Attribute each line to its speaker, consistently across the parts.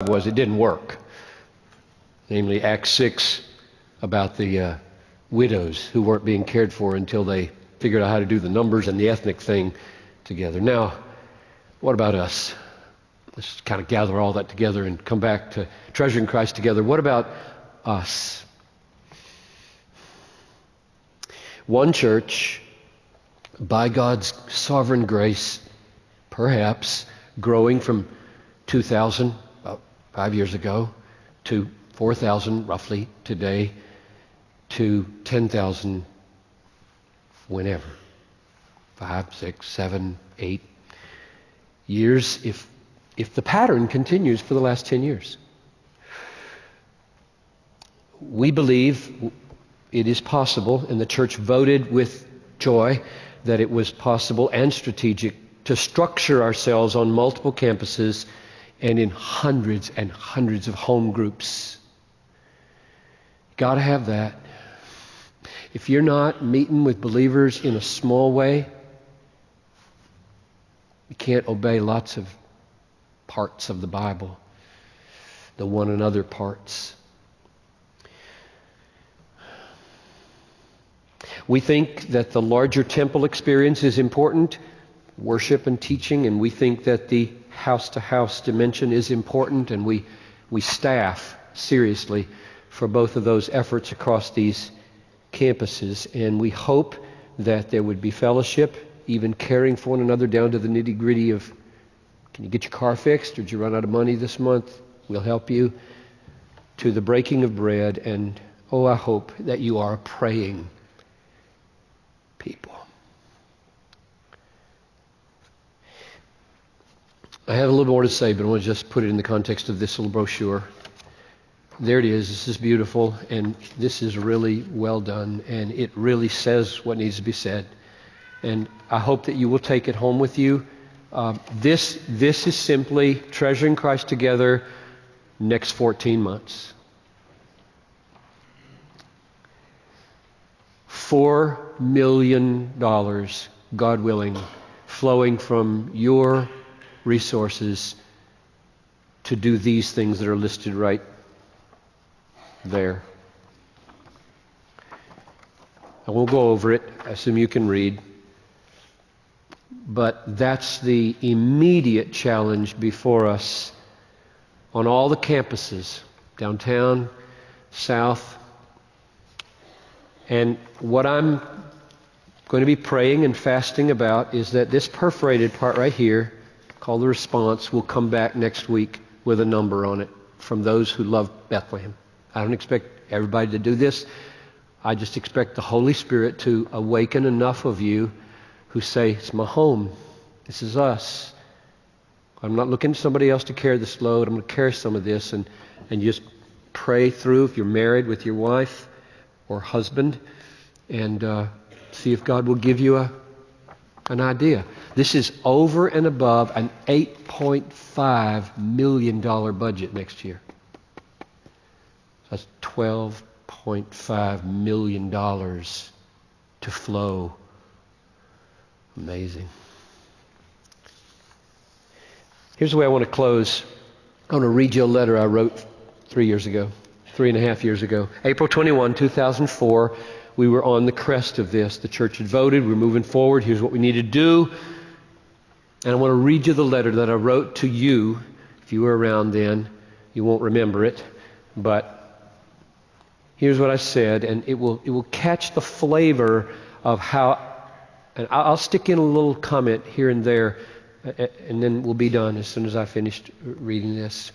Speaker 1: was it didn't work. Namely, Acts 6 about the widows who weren't being cared for until they figured out how to do the numbers and the ethnic thing together. Now, what about us? Let's kind of gather all that together and come back to treasuring Christ together. What about us? One church, by God's sovereign grace, perhaps growing from 2,000 about 5 years ago to 4,000 roughly today to 10,000 whenever. 5, 6, 7, 8 years if the pattern continues for the last 10 years. We believe it is possible, and the church voted with joy that it was possible and strategic to structure ourselves on multiple campuses and in hundreds and hundreds of home groups. Got to have that. If you're not meeting with believers in a small way, you can't obey lots of parts of the Bible, the one another parts. We think that the larger temple experience is important, worship and teaching, and we think that the house-to-house dimension is important, and we staff seriously for both of those efforts across these campuses, and we hope that there would be fellowship, even caring for one another down to the nitty-gritty of, can you get your car fixed, or did you run out of money this month? We'll help you. To the breaking of bread, and I hope that you are praying people. I have a little more to say, but I want to just put it in the context of this little brochure. There it is. This is beautiful, and this is really well done, and it really says what needs to be said. And I hope that you will take it home with you. This is simply treasuring Christ together next 14 months. $4 million, God willing, flowing from your resources to do these things that are listed right there. I won't go over it. I assume you can read. But that's the immediate challenge before us on all the campuses, downtown, south. And what I'm going to be praying and fasting about is that this perforated part right here, called the response, will come back next week with a number on it from those who love Bethlehem. I don't expect everybody to do this. I just expect the Holy Spirit to awaken enough of you who say, it's my home. This is us. I'm not looking to somebody else to carry this load. I'm going to carry some of this, and just pray through, if you're married, with your wife or husband, and see if God will give you an idea. This is over and above an $8.5 million budget next year. That's $12.5 million to flow. Amazing. Here's the way I want to close. I want to read you a letter I wrote 3.5 years ago. April 21, 2004. We were on the crest of this. The church had voted. We're moving forward. Here's what we need to do. And I want to read you the letter that I wrote to you. If you were around then, you won't remember it. But here's what I said, and it will catch the flavor of how. And I'll stick in a little comment here and there, and then we'll be done as soon as I finished reading this.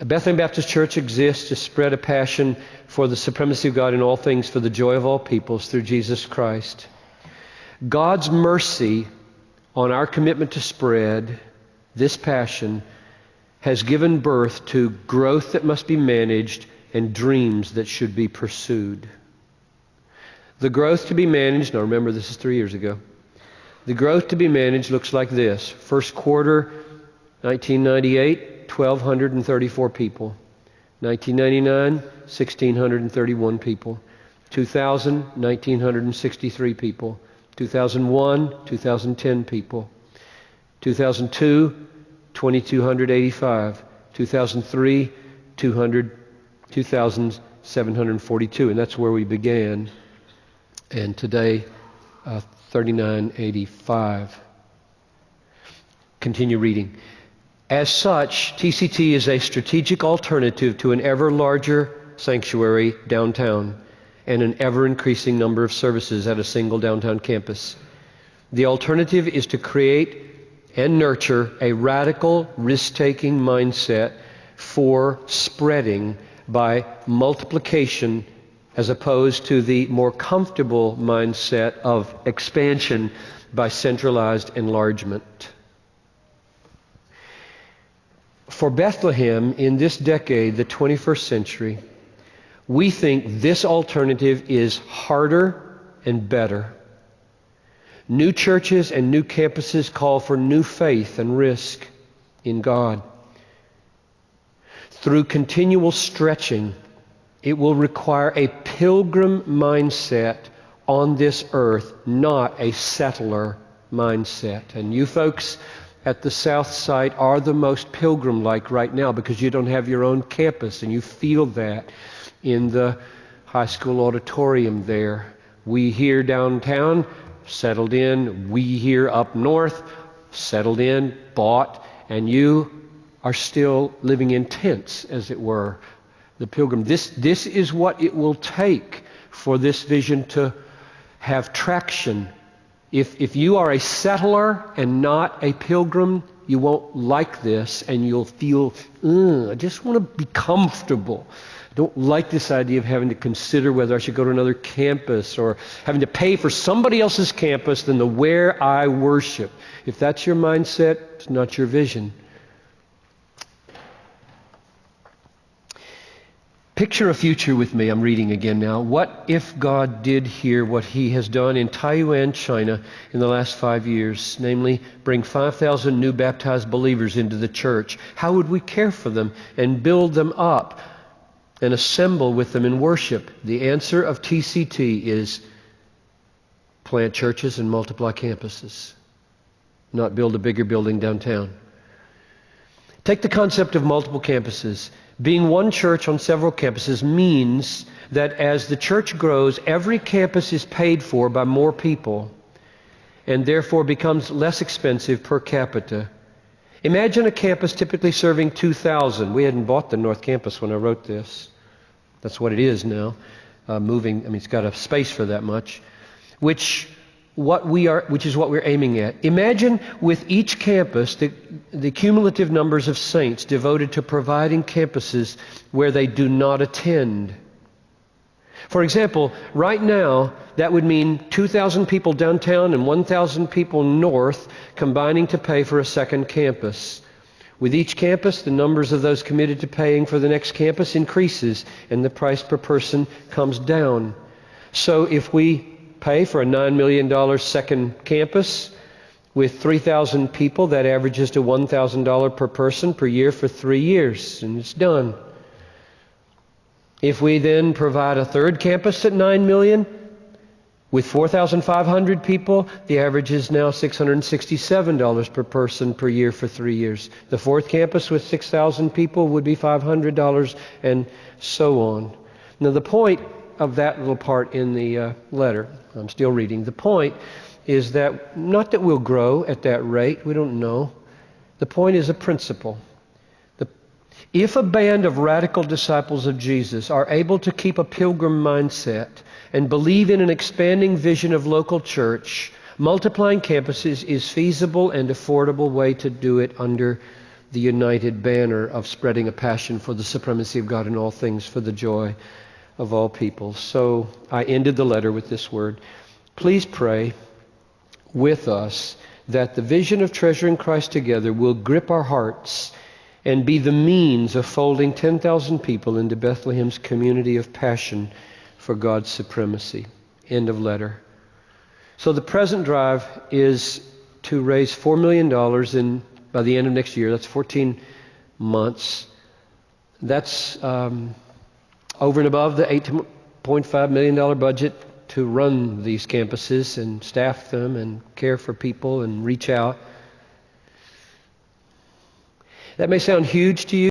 Speaker 1: Bethlehem Baptist Church exists to spread a passion for the supremacy of God in all things for the joy of all peoples through Jesus Christ. God's mercy on our commitment to spread this passion has given birth to growth that must be managed and dreams that should be pursued. The growth to be managed, now remember this is 3 years ago, the growth to be managed looks like this. First quarter, 1998, 1,234 people. 1999, 1,631 people. 2000, 1,963 people. 2001, 2,010 people. 2002, 2,285. 2003, 2,742. And that's where we began. And today, 3,985. Continue reading. As such, TCT is a strategic alternative to an ever larger sanctuary downtown and an ever-increasing number of services at a single downtown campus. The alternative is to create and nurture a radical, risk-taking mindset for spreading by multiplication as opposed to the more comfortable mindset of expansion by centralized enlargement. For Bethlehem in this decade, the 21st century, we think this alternative is harder and better. New churches and new campuses call for new faith and risk in God. Through continual stretching, it will require a pilgrim mindset on this earth, not a settler mindset. And you folks at the South Side are the most pilgrim-like right now because you don't have your own campus, and you feel that in the high school auditorium there. We here downtown, settled in. We here up north, settled in, bought, and you are still living in tents, as it were. The pilgrim. This is what it will take for this vision to have traction. If you are a settler and not a pilgrim, you won't like this, and you'll feel, I just want to be comfortable. I don't like this idea of having to consider whether I should go to another campus or having to pay for somebody else's campus than the where I worship. If that's your mindset, it's not your vision. Picture a future with me. I'm reading again now. What if God did here what He has done in Taiyuan, China in the last 5 years, namely bring 5,000 new baptized believers into the church? How would we care for them and build them up and assemble with them in worship? The answer of TCT is plant churches and multiply campuses, not build a bigger building downtown. Take the concept of multiple campuses. Being one church on several campuses means that as the church grows, every campus is paid for by more people and therefore becomes less expensive per capita. Imagine a campus typically serving 2,000. We hadn't bought the North Campus when I wrote this. That's what it is now. It's got a space for that much, which is what we're aiming at. Imagine with each campus the cumulative numbers of saints devoted to providing campuses where they do not attend. For example, right now, that would mean 2,000 people downtown and 1,000 people north combining to pay for a second campus. With each campus, the numbers of those committed to paying for the next campus increases and the price per person comes down. So if we pay for a $9 million second campus with 3,000 people, that averages to $1,000 per person per year for 3 years, and it's done. If we then provide a third campus at $9 million with 4,500 people, the average is now $667 per person per year for 3 years. The fourth campus with 6,000 people would be $500, and so on. Now the point of that little part in the letter, I'm still reading. The point is that, not that we'll grow at that rate, we don't know. The point is a principle. If a band of radical disciples of Jesus are able to keep a pilgrim mindset and believe in an expanding vision of local church, multiplying campuses is feasible and affordable way to do it under the united banner of spreading a passion for the supremacy of God in all things, for the joy of all people. So I ended the letter with this word. Please pray with us that the vision of treasuring Christ together will grip our hearts and be the means of folding 10,000 people into Bethlehem's community of passion for God's supremacy. End of letter. So the present drive is to raise $4 million by the end of next year. That's 14 months. That's over and above the $8.5 million budget to run these campuses and staff them and care for people and reach out. That may sound huge to you.